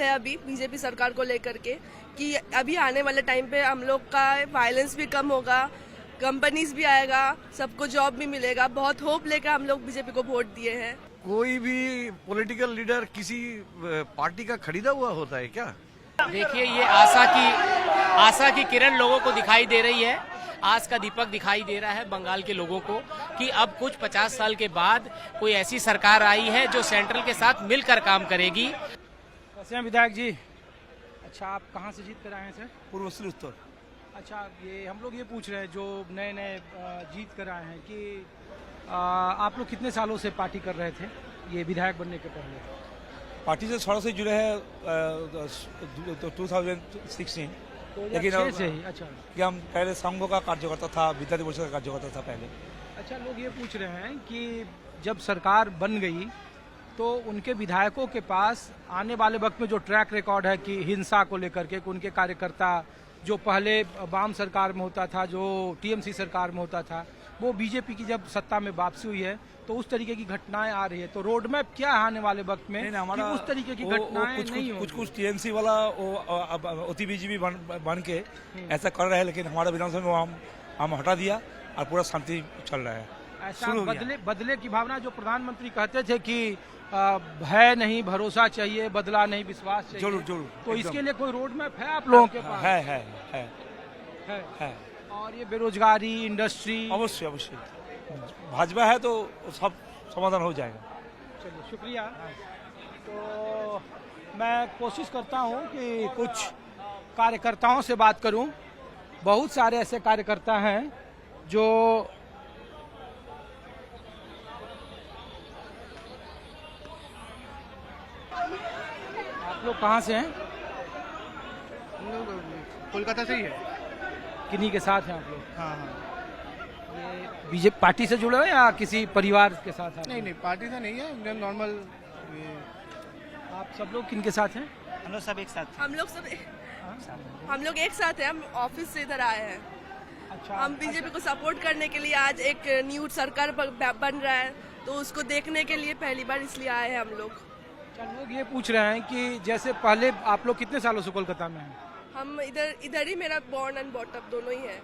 है अभी बीजेपी सरकार को लेकर के कि अभी आने वाले टाइम पे हम लोग का वायलेंस भी कम होगा, कंपनीज भी आएगा, सबको जॉब भी मिलेगा। बहुत होप लेकर हम लोग बीजेपी को वोट दिए हैं। कोई भी पॉलिटिकल लीडर किसी पार्टी का खरीदा हुआ होता है क्या? देखिए, ये आशा की किरण लोगों को दिखाई दे रही है। आज का दीपक दिखाई दे रहा है बंगाल के लोगों को कि अब कुछ 50 साल के बाद कोई ऐसी सरकार आई है जो सेंट्रल के साथ मिलकर काम करेगी। कैसे हैं विधायक जी? अच्छा, आप कहाँ से जीत कर आए हैं सर? पूर्वोत्तर उत्तर। अच्छा, ये हम लोग ये पूछ रहे हैं जो नए जीत कर आए हैं कि आप लोग कितने सालों से पार्टी कर रहे थे ये विधायक बनने के पहले? पार्टी से थोड़ा से जुड़े हैं 2016, लेकिन से ही। अच्छा, कि हम पहले संघों का कार्यकर्ता था, विद्यार्थी परिषद का कार्यकर्ता था पहले। अच्छा, लोग ये पूछ रहे हैं कि जब सरकार बन गई तो उनके विधायकों के पास आने वाले वक्त में जो ट्रैक रिकॉर्ड है कि हिंसा को लेकर के उनके कार्यकर्ता जो पहले वाम सरकार में होता था, जो टीएमसी सरकार में होता था, वो बीजेपी की जब सत्ता में वापसी हुई है तो उस तरीके की घटनाएं आ रही है। तो रोड मैप क्या है आने वाले वक्त में कि उस तरीके की घटनाएं नहीं होंगी? कुछ टीएमसी वाला ओटीबीजीबी बन के ऐसा कर रहे हैं, लेकिन हमारा विधानसभा में हम हटा दिया और पूरा शांति चल रहा है। ऐसा बदले की भावना जो प्रधानमंत्री कहते थे कि भय नहीं भरोसा चाहिए, बदला नहीं विश्वास चाहिए। जरूर। तो इसके लिए कोई रोड मैप है आप लोगों के पास? है। और ये बेरोजगारी, इंडस्ट्री? अवश्य भाजपा है तो सब समाधान हो जाएगा। चलिए, शुक्रिया। तो मैं कोशिश करता हूँ कि कुछ कार्यकर्ताओं से बात करूँ। बहुत सारे ऐसे कार्यकर्ता हैं जो आप लोग कहाँ से हैं? हम लोग कोलकाता से ही है। किन्हीं के साथ हैं आप लोग? हाँ। ये बीजेपी पार्टी से जुड़े हो या किसी परिवार के साथ हैं? नहीं, पार्टी से नहीं है, नॉर्मल। आप सब लोग किन के साथ हैं? हम लोग सब एक साथ। हम लोग एक साथ हैं। हम ऑफिस से इधर आए हैं। अच्छा, हम बीजेपी को सपोर्ट करने के लिए आज एक न्यू सरकार बन रहा है तो उसको देखने के लिए पहली बार इसलिए आए हैं हम लोग। लोग ये पूछ रहे हैं कि जैसे पहले आप लोग कितने सालों से कोलकाता में हैं? हम इधर ही, मेरा बॉर्न एंड बॉटअप दोनों ही है।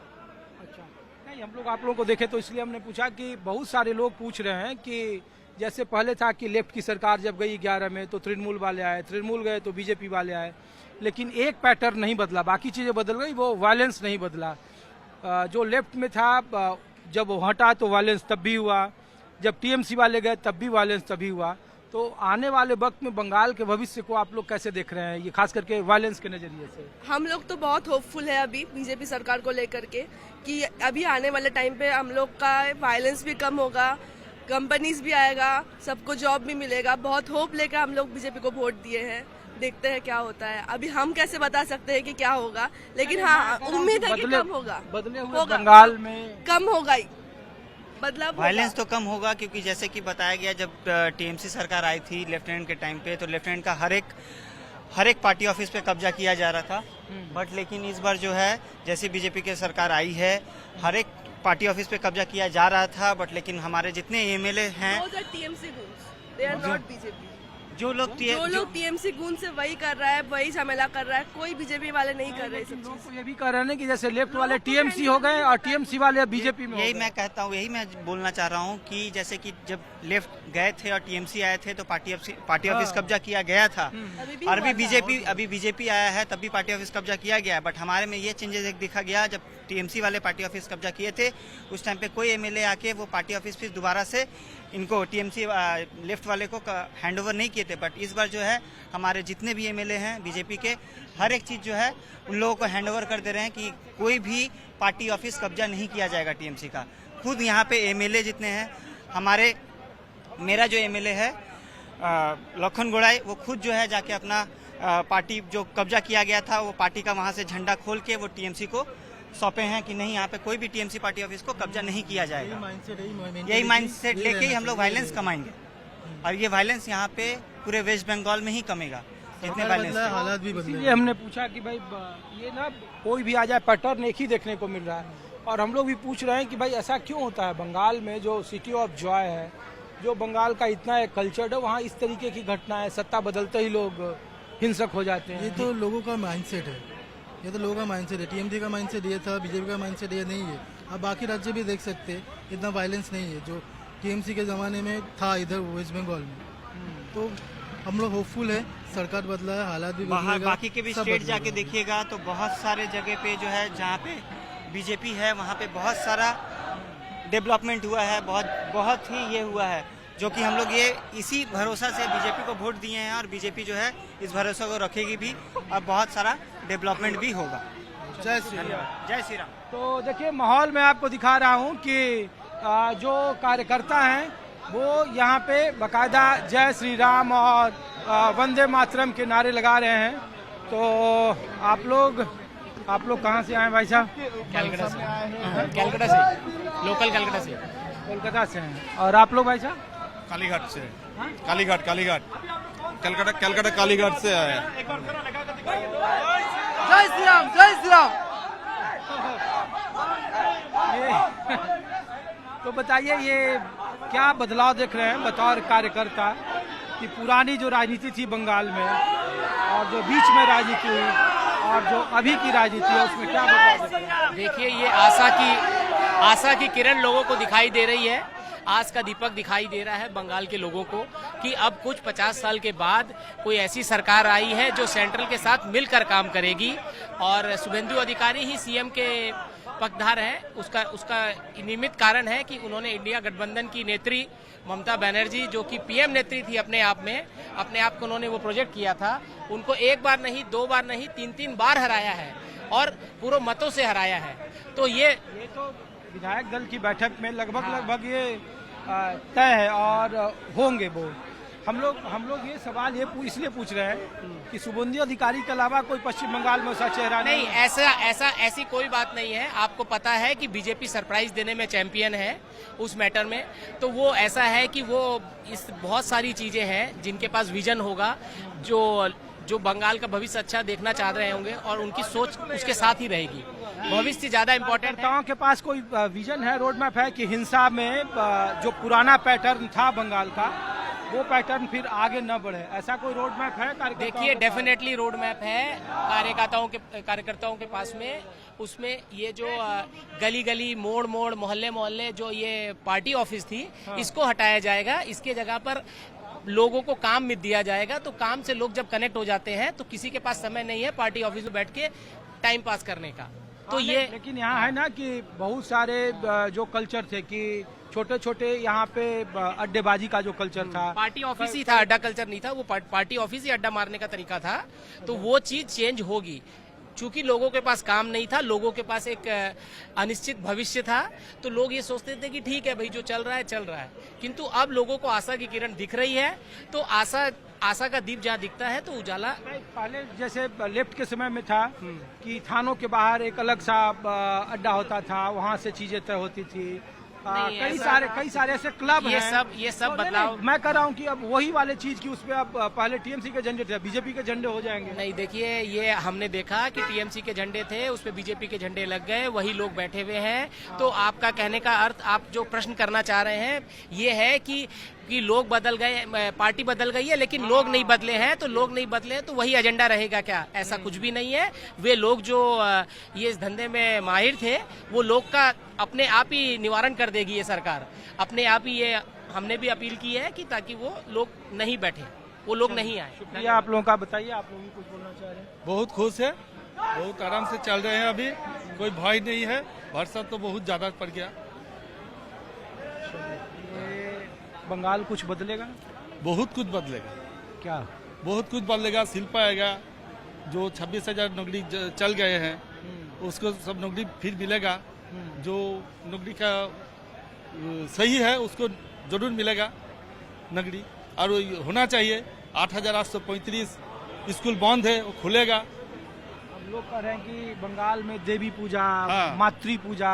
अच्छा, नहीं, हम लोग आप लोगों को देखे तो इसलिए हमने पूछा कि बहुत सारे लोग पूछ रहे हैं कि जैसे पहले था कि लेफ्ट की सरकार जब गई 11 में तो तृणमूल वाले आए, तृणमूल गए तो बीजेपी वाले आए, लेकिन एक पैटर्न नहीं बदला, बाकी चीजें बदल गई, वो वायलेंस नहीं बदला। जो लेफ्ट में था जब वो हटा तो वायलेंस तब भी हुआ, जब टीएमसी वाले गए तब भी वायलेंस तभी हुआ। तो आने वाले वक्त में बंगाल के भविष्य को आप लोग कैसे देख रहे हैं, ये खास करके वायलेंस के नजरिए से? हम लोग तो बहुत होपफुल है अभी बीजेपी सरकार को लेकर के कि अभी आने वाले टाइम पे हम लोग का वायलेंस भी कम होगा, कंपनीज भी आएगा, सबको जॉब भी मिलेगा। बहुत होप लेकर हम लोग बीजेपी को वोट दिए हैं। देखते हैं क्या होता है। अभी हम कैसे बता सकते हैं कि क्या होगा, लेकिन हाँ, उम्मीद है कि कम होगा। बदले हुए बंगाल में कम होगा ही, बदलाव। वायलेंस तो कम होगा, क्योंकि जैसे कि बताया गया जब टीएमसी सरकार आई थी लेफ्टिनेंट के टाइम पे, तो लेफ्टिनेंट का हर एक पार्टी ऑफिस पे कब्जा किया जा रहा था। बट लेकिन इस बार जो है, जैसे बीजेपी की सरकार आई है, हर एक पार्टी ऑफिस पे कब्जा किया जा रहा था। बट लेकिन हमारे जितने एमएलए हैं, जो लोग टीएमसी गूंज से वही कर रहा है, वही झमेला कर रहा है, कोई बीजेपी वाले नहीं कर रहे। सब लोग ये भी कह रहे हैं कि जैसे लेफ्ट वाले टीएमसी हो गए और टीएमसी वाले बीजेपी में। यही मैं कहता हूँ, यही मैं बोलना चाह रहा हूँ कि जैसे कि जब लेफ्ट गए थे और टीएमसी आए थे तो पार्टी ऑफिस कब्जा किया गया था। और अभी बीजेपी आया है तब भी पार्टी ऑफिस कब्जा किया गया। बट हमारे में ये चेंजेस दिखा गया, जब टीएमसी वाले पार्टी ऑफिस कब्जा किए थे उस टाइम पे कोई एमएलए आके वो पार्टी ऑफिस फिर दोबारा से इनको टीएमसी लेफ्ट वाले को हैंड ओवर नहीं किए थे। बट इस बार जो है हमारे जितने भी एमएलए हैं बीजेपी के, हर एक चीज़ जो है उन लोगों को हैंड ओवर कर दे रहे हैं कि कोई भी पार्टी ऑफिस कब्जा नहीं किया जाएगा टीएमसी का। खुद यहाँ पे एमएलए जितने हैं मेरा जो एमएलए है लखन गोड़ाई, वो खुद जो है जाके अपना पार्टी जो कब्जा किया गया था वो पार्टी का वहाँ से झंडा खोल के वो टीएमसी को सौंपे हैं कि नहीं, यहाँ पे कोई भी टीएमसी पार्टी ऑफिस को कब्जा नहीं किया जाएगा। यही माइंडसेट लेके ही हम लोग वायलेंस कमाएंगे और ये वायलेंस यहाँ पे पूरे वेस्ट बंगाल में ही कमेगा। जितने वायलेंस हालात भी बदले, इसलिए हमने पूछा कि भाई ये ना कोई भी आ जाए पैटर्न एक ही देखने को मिल रहा है। और हम लोग भी पूछ रहे हैं कि भाई ऐसा क्यों होता है, बंगाल में जो सिटी ऑफ जॉय है, जो बंगाल का इतना एक कल्चर है, वहाँ इस तरीके की घटना है। सत्ता बदलते ही लोग हिंसक हो जाते हैं। ये तो लोगों का माइंडसेट है, ये तो लोगों का माइंडसेट है। टीएमसी का माइंडसेट ये था, बीजेपी का माइंडसेट ये नहीं है। अब बाकी राज्य भी देख सकते हैं, इतना वायलेंस नहीं है जो टीएमसी के ज़माने में था इधर वेस्ट बंगाल में। तो हम लोग होपफुल है, सरकार बदला है, हालात भी बदलेगा, बाकी के भी सब स्टेट बदलेगा। जाके देखिएगा तो बहुत सारे जगह पे जो है जहाँ पे बीजेपी है वहाँ पे बहुत सारा डेवलपमेंट हुआ है, बहुत ही ये हुआ है, जो कि हम लोग ये इसी भरोसा से बीजेपी को वोट दिए हैं और बीजेपी जो है इस भरोसा को रखेगी भी और बहुत सारा डेवलपमेंट भी होगा। जय श्री राम। जय श्री राम। तो देखिए माहौल में आपको दिखा रहा हूँ कि जो कार्यकर्ता हैं वो यहाँ पे बकायदा जय श्री राम और वंदे मातरम के नारे लगा रहे हैं। तो आप लोग कहाँ से आए भाई साहब? कैलकाटा से लोकल कैलकाटा से। कोलकाता से हैं। और आप लोग भाई साहब? कालीघाट से। कालीघाट कलकत्ता कालीघाट से आया। जय श्री राम, जय श्री राम। तो बताइए ये क्या बदलाव देख रहे हैं बतौर कार्यकर्ता कि पुरानी जो राजनीति थी बंगाल में और जो बीच में राजनीति हुई और जो अभी की राजनीति है उसमें क्या बदलाव देख रहे हैं? देखिए ये आशा की किरण लोगों को दिखाई दे रही है। आज का दीपक दिखाई दे रहा है बंगाल के लोगों को कि अब कुछ 50 साल के बाद कोई ऐसी सरकार आई है जो सेंट्रल के साथ मिलकर काम करेगी और शुभेंदु अधिकारी ही सीएम के पक्षधार है। उसका निमित्त कारण है कि उन्होंने इंडिया गठबंधन की नेत्री ममता बनर्जी जो कि पीएम नेत्री थी अपने आप को उन्होंने वो प्रोजेक्ट किया था, उनको एक बार नहीं, 2 बार नहीं, 3 बार हराया है और पूरे मतों से हराया है। तो ये तो विधायक दल की बैठक में लगभग ये तय है और होंगे वो। हम लोग ये सवाल इसलिए पूछ रहे हैं कि शुभेंदु अधिकारी के अलावा कोई पश्चिम बंगाल में ऐसा चेहरा नहीं, ऐसी कोई बात नहीं है। आपको पता है कि बीजेपी सरप्राइज देने में चैंपियन है उस मैटर में। तो वो ऐसा है कि वो इस बहुत सारी चीजें हैं जिनके पास विजन होगा, जो बंगाल का भविष्य अच्छा देखना चाह रहे होंगे और उनकी सोच उसके साथ ही रहेगी। भविष्य ज्यादा इम्पोर्टेंट है। के पास कोई विजन है, रोड मैप है कि हिंसा में जो पुराना पैटर्न था बंगाल का वो पैटर्न फिर आगे न बढ़े, ऐसा कोई रोड मैप है? देखिए डेफिनेटली रोड मैप है कार्यकर्ताओं के पास में। उसमें ये जो गली मोड़ मोहल्ले जो ये पार्टी ऑफिस थी, इसको हटाया जाएगा। इसके जगह पर लोगों को काम में दिया जाएगा। तो काम से लोग जब कनेक्ट हो जाते हैं तो किसी के पास समय नहीं है पार्टी ऑफिस में बैठ के टाइम पास करने का। तो ये लेकिन यहाँ है ना कि बहुत सारे जो कल्चर थे कि छोटे यहाँ पे अड्डेबाजी का जो कल्चर था, पार्टी ऑफिस ही था, अड्डा कल्चर नहीं था। वो पार्टी ऑफिस ही अड्डा मारने का तरीका था। तो वो चीज चेंज होगी। चूंकि लोगों के पास काम नहीं था, लोगों के पास एक अनिश्चित भविष्य था, तो लोग ये सोचते थे कि ठीक है भाई जो चल रहा है। किंतु अब लोगों को आशा की किरण दिख रही है। तो आशा का दीप जहाँ दिखता है तो उजाला। पहले जैसे लेफ्ट के समय में था कि थानों के बाहर एक अलग सा अड्डा होता था, वहाँ से चीजें तय होती थी। कई सारे ऐसे क्लब हैं। ये सब बदलाव मैं कह रहा हूँ कि अब वही वाले चीज की उसपे अब पहले टीएमसी के झंडे थे, बीजेपी के झंडे हो जाएंगे। नहीं, देखिए ये हमने देखा कि टीएमसी के झंडे थे, उसपे बीजेपी के झंडे लग गए, वही लोग बैठे हुए हैं। तो आपका कहने का अर्थ, आप जो प्रश्न करना चाह रहे हैं ये है कि लोग बदल गए, पार्टी बदल गई है लेकिन लोग नहीं बदले हैं। तो लोग नहीं बदले तो वही एजेंडा रहेगा क्या? ऐसा कुछ भी नहीं है। वे लोग जो ये इस धंधे में माहिर थे, वो लोग का अपने आप ही निवारण कर देगी ये सरकार। अपने आप ही ये हमने भी अपील की है कि ताकि वो लोग नहीं बैठे, वो लोग नहीं आए। शुक्रिया आप लोगों का। बताइए, आप लोग भी कुछ बोलना चाह रहे हैं? बहुत खुश है, बहुत आराम से चल रहे हैं। अभी कोई भय नहीं है। बरसात तो बहुत ज्यादा पड़ गया। बंगाल कुछ बदलेगा? बहुत कुछ बदलेगा। क्या? बहुत कुछ बदलेगा। शिल्प आएगा। जो 26,000 नौकरी चल गए हैं उसको सब नौकरी फिर मिलेगा। जो नौकरी का सही है उसको जरूर मिलेगा नौकरी। और होना चाहिए। 8,835 स्कूल बंद है, वो खुलेगा। अब लोग कह रहे हैं कि बंगाल में देवी पूजा, हाँ। मातृ पूजा,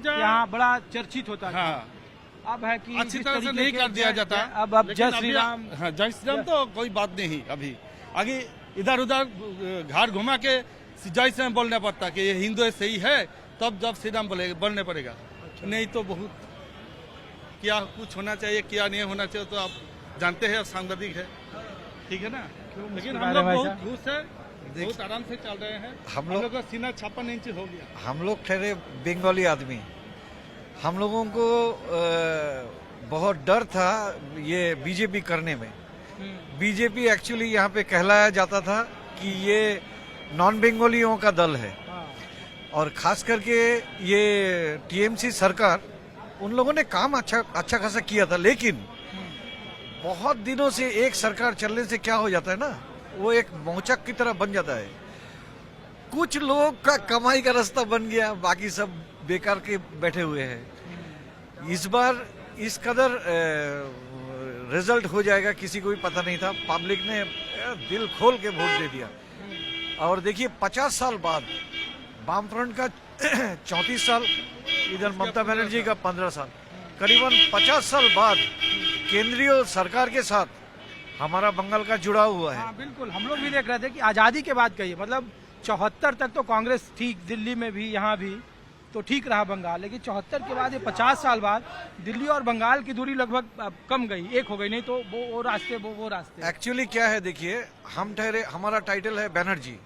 यहाँ बड़ा चर्चित होता है। हाँ। अब है कि अच्छी तरह से नहीं कर दिया जाता। अब जय श्री राम। हाँ, जय श्री राम तो कोई बात नहीं। अभी आगे इधर उधर घर घुमा के जय श्री राम बोलना पड़ता कि ये हिंदू सही है, तब जब श्री राम बोलने पड़ेगा। नहीं तो बहुत क्या कुछ होना चाहिए, क्या नहीं होना चाहिए तो आप जानते हैं, सांगठनिक है। ठीक है ना, लेकिन बारे हम लोग में बहुत ऐसा? खुश है, बहुत आराम से चल रहे हैं। हम हम लोग लोग का सीना 56 इंच हो गया। हम लोग ठहरे बंगाली आदमी, हम लोगों को बहुत डर था ये बीजेपी करने में। बीजेपी एक्चुअली यहाँ पे कहलाया जाता था कि ये नॉन बंगालियों का दल है, और खास करके ये टीएमसी सरकार, उन लोगों ने काम अच्छा खासा किया था, लेकिन बहुत दिनों से एक सरकार चलने से क्या हो जाता है ना, वो एक मौचक की तरह बन जाता है। कुछ लोग का कमाई का रास्ता बन गया, बाकी सब बेकार के बैठे हुए हैं। इस बार इस कदर रिजल्ट हो जाएगा किसी को भी पता नहीं था। पब्लिक ने दिल खोल के वोट दे दिया, और देखिए 50 साल बाद वामफ्रंट का 34 साल, इधर ममता बनर्जी का 15 साल, करीबन 50 साल बाद केंद्रीय सरकार के साथ हमारा बंगाल का जुड़ा हुआ है। हाँ बिल्कुल, हम लोग भी देख रहे थे कि आज़ादी के बाद कहिए, मतलब 74 तक तो कांग्रेस ठीक, दिल्ली में भी, यहाँ भी तो ठीक रहा बंगाल, लेकिन 74 के बाद ये 50 साल बाद दिल्ली और बंगाल की दूरी लगभग कम गई, एक हो गई, नहीं तो वो रास्ते वो रास्ते। एक्चुअली क्या है, देखिए हम ठहरे, हमारा टाइटल है बनर्जी,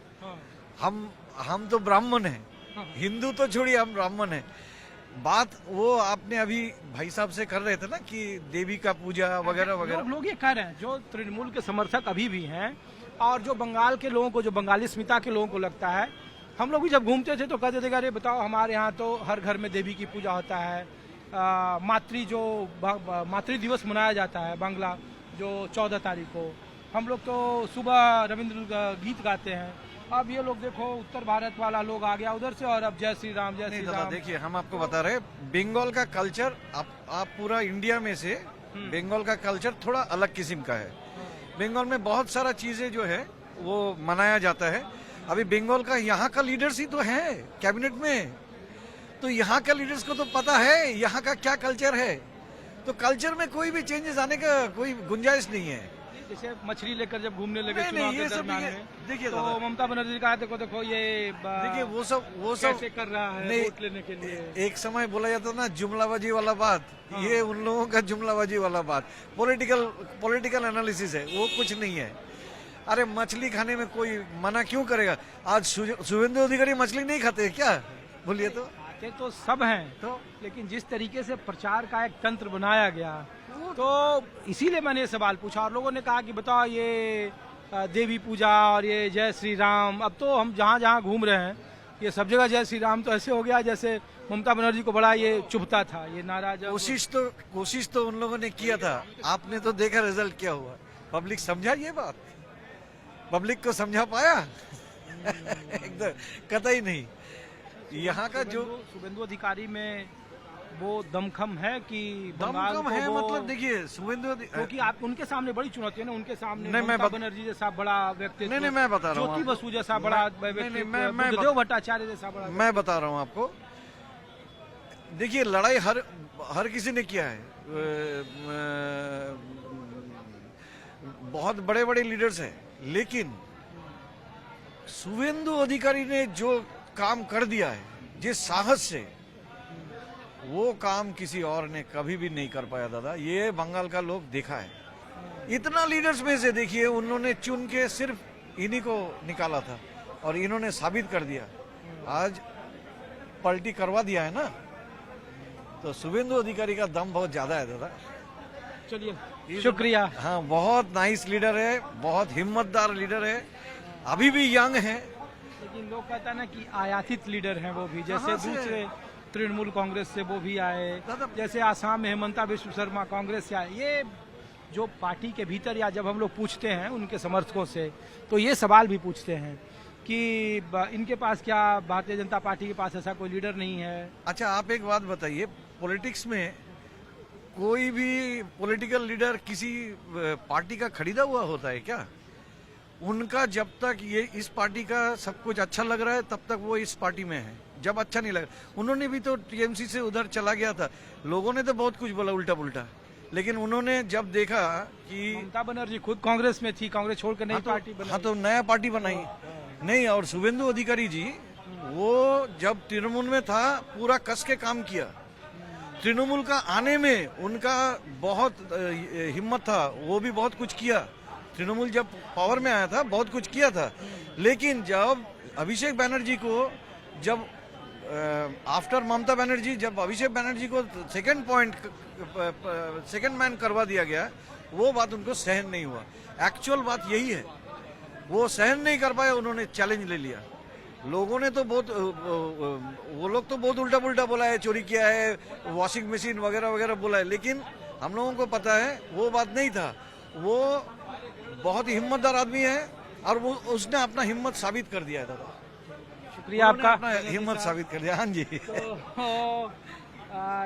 हम तो ब्राह्मण हैं, हिंदू तो छोड़िए, हम ब्राह्मण हैं। बात वो आपने अभी भाई साहब से कर रहे थे ना कि देवी का पूजा वगैरह वगैरह, लोग ये कह रहे हैं, जो तृणमूल के समर्थक अभी भी हैं, और जो बंगाल के लोगों को, जो बंगाली अस्मिता के लोगों को लगता है, हम लोग भी जब घूमते थे तो कहते थे अरे बताओ, हमारे यहाँ तो हर घर में देवी की पूजा होता है, मातृ दिवस मनाया जाता है बांग्ला, जो 14 तारीख को, हम लोग तो सुबह रविंद्र गीत गाते हैं। अब ये लोग देखो, उत्तर भारत वाला लोग आ गया उधर से, और अब जय श्री राम जय श्री राम। देखिए हम आपको बता रहे, बंगाल का कल्चर, आप पूरा इंडिया में से बंगाल का कल्चर थोड़ा अलग किस्म का है। बंगाल में बहुत सारा चीजें जो है वो मनाया जाता है। अभी बंगाल का यहाँ का लीडर्स ही तो है कैबिनेट में, तो यहाँ का लीडर्स को तो पता है यहाँ का क्या कल्चर है, तो कल्चर में कोई भी चेंजेस आने का कोई गुंजाइश नहीं है। जैसे मछली लेकर जब घूमने लगे नहीं, ये सब देखिए, तो ममता बनर्जी कहा देखो ये देखिए वो सब कैसे कर रहा है वोट लेने के लिए। एक समय बोला जाता ना जुमलाबाजी वाला बात, ये उन लोगों का जुमलाबाजी वाला बात, पॉलिटिकल एनालिसिस है, वो कुछ नहीं है। अरे मछली खाने में कोई मना क्यों करेगा? आज शुभेंदु अधिकारी मछली नहीं खाते क्या? बोलिए तो। आते तो सब हैं, तो लेकिन जिस तरीके से प्रचार का एक तंत्र बनाया गया, तो इसीलिए मैंने ये सवाल पूछा, और लोगों ने कहा कि बताओ ये देवी पूजा और ये जय श्री राम, अब तो हम जहाँ जहाँ घूम रहे हैं ये सब जगह जय श्री राम, तो ऐसे हो गया जैसे ममता बनर्जी को बड़ा ये चुभता था, ये नाराज। कोशिश तो उन लोगों ने किया था, आपने तो देखा रिजल्ट क्या हुआ। पब्लिक समझा ये बात, पब्लिक को समझा पाया? एकदम कतई नहीं। यहाँ का जो शुभेंदु अधिकारी में वो दमखम है कि दमखम है, मतलब देखिए शुभेंदु, क्योंकि आप उनके सामने बड़ी चुनौती है ना, उनके सामने नहीं, ममता बनर्जी जैसा बड़ा व्यक्ति, नहीं मैं बता रहा हूँ, ज्योति बसु जैसा बड़ा व्यक्ति, बुद्धदेव भट्टाचार्य जैसा बड़ा, मैं बता रहा हूँ आपको। देखिए लड़ाई हर किसी ने किया है, बहुत बड़े बड़े लीडर्स हैं, लेकिन शुभेंदु अधिकारी ने जो काम कर दिया है जिस साहस से, वो काम किसी और ने कभी भी नहीं कर पाया दादा। ये बंगाल का लोग देखा है, इतना लीडर्स में से देखिए उन्होंने चुन के सिर्फ इन्हीं को निकाला था, और इन्होंने साबित कर दिया, आज पलटी करवा दिया है ना। तो शुभेंदु अधिकारी का दम बहुत ज्यादा है दादा। चलिए शुक्रिया। हाँ, बहुत नाइस लीडर है, बहुत हिम्मतदार लीडर है, अभी भी यंग है, लेकिन लोग कहता है ना कि आयातित लीडर हैं वो भी, जैसे दूसरे तृणमूल कांग्रेस से वो भी आए, जैसे आसाम में हेमंता बिश्व शर्मा कांग्रेस से आए। ये जो पार्टी के भीतर, या जब हम लोग पूछते हैं उनके समर्थकों से, तो ये सवाल भी पूछते हैं कि इनके पास क्या, भारतीय जनता पार्टी के पास ऐसा कोई लीडर नहीं है। अच्छा आप एक बात बताइए, पॉलिटिक्स में कोई भी पॉलिटिकल लीडर किसी पार्टी का खरीदा हुआ होता है क्या? उनका जब तक ये इस पार्टी का सब कुछ अच्छा लग रहा है तब तक वो इस पार्टी में है, जब अच्छा नहीं लग, उन्होंने भी तो टीएमसी से उधर चला गया था, लोगों ने तो बहुत कुछ बोला उल्टा पुल्टा, लेकिन उन्होंने जब देखा कि ममता बनर्जी खुद कांग्रेस में थी, कांग्रेस छोड़कर नई पार्टी बनाई, हाँ तो नया पार्टी बनाई नहीं। और शुभेंदु अधिकारी जी वो जब तृणमूल में था पूरा कस के काम किया, तृणमूल का आने में उनका बहुत हिम्मत था, वो भी बहुत कुछ किया, तृणमूल जब पावर में आया था बहुत कुछ किया था, लेकिन जब अभिषेक बनर्जी को जब आफ्टर ममता बनर्जी जब अभिषेक बनर्जी को सेकंड मैन करवा दिया गया, वो बात उनको सहन नहीं हुआ। एक्चुअल बात यही है, वो सहन नहीं कर पाए, उन्होंने चैलेंज ले लिया। लोगों ने तो बहुत वो लोग तो बहुत उल्टा पुल्टा बोला है, चोरी किया है, वॉशिंग मशीन वगैरह वगैरह बोला है, लेकिन हम लोगों को पता है वो बात नहीं था। वो बहुत ही हिम्मतदार आदमी है और वो उसने अपना हिम्मत साबित कर दिया है दादा। शुक्रिया आपका। अपना हिम्मत साबित कर दिया। हाँ जी। तो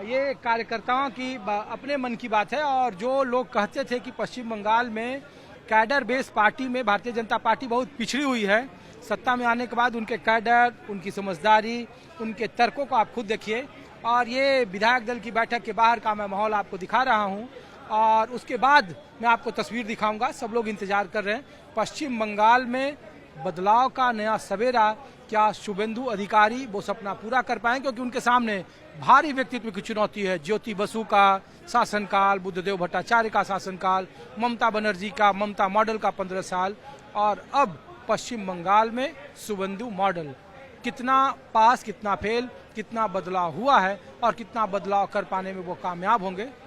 ये कार्यकर्ताओं की अपने मन की बात है। और जो लोग कहते थे कि पश्चिम बंगाल में कैडर बेस पार्टी में भारतीय जनता पार्टी बहुत पिछड़ी हुई है, सत्ता में आने के बाद उनके कैडर, उनकी समझदारी, उनके तर्कों को आप खुद देखिए। और ये विधायक दल की बैठक के बाहर का मैं माहौल आपको दिखा रहा हूँ और उसके बाद मैं आपको तस्वीर दिखाऊंगा। सब लोग इंतजार कर रहे हैं पश्चिम बंगाल में बदलाव का नया सवेरा। क्या शुभेंदु अधिकारी वो सपना पूरा कर पाएंगे, क्योंकि उनके सामने भारी व्यक्तित्व की चुनौती है। ज्योति बसु का शासनकाल, बुद्धदेव भट्टाचार्य का शासनकाल, ममता बनर्जी का ममता मॉडल का 15 साल और अब पश्चिम बंगाल में शुभेंदु मॉडल। कितना पास, कितना फेल, कितना बदलाव हुआ है और कितना बदलाव कर पाने में वो कामयाब होंगे,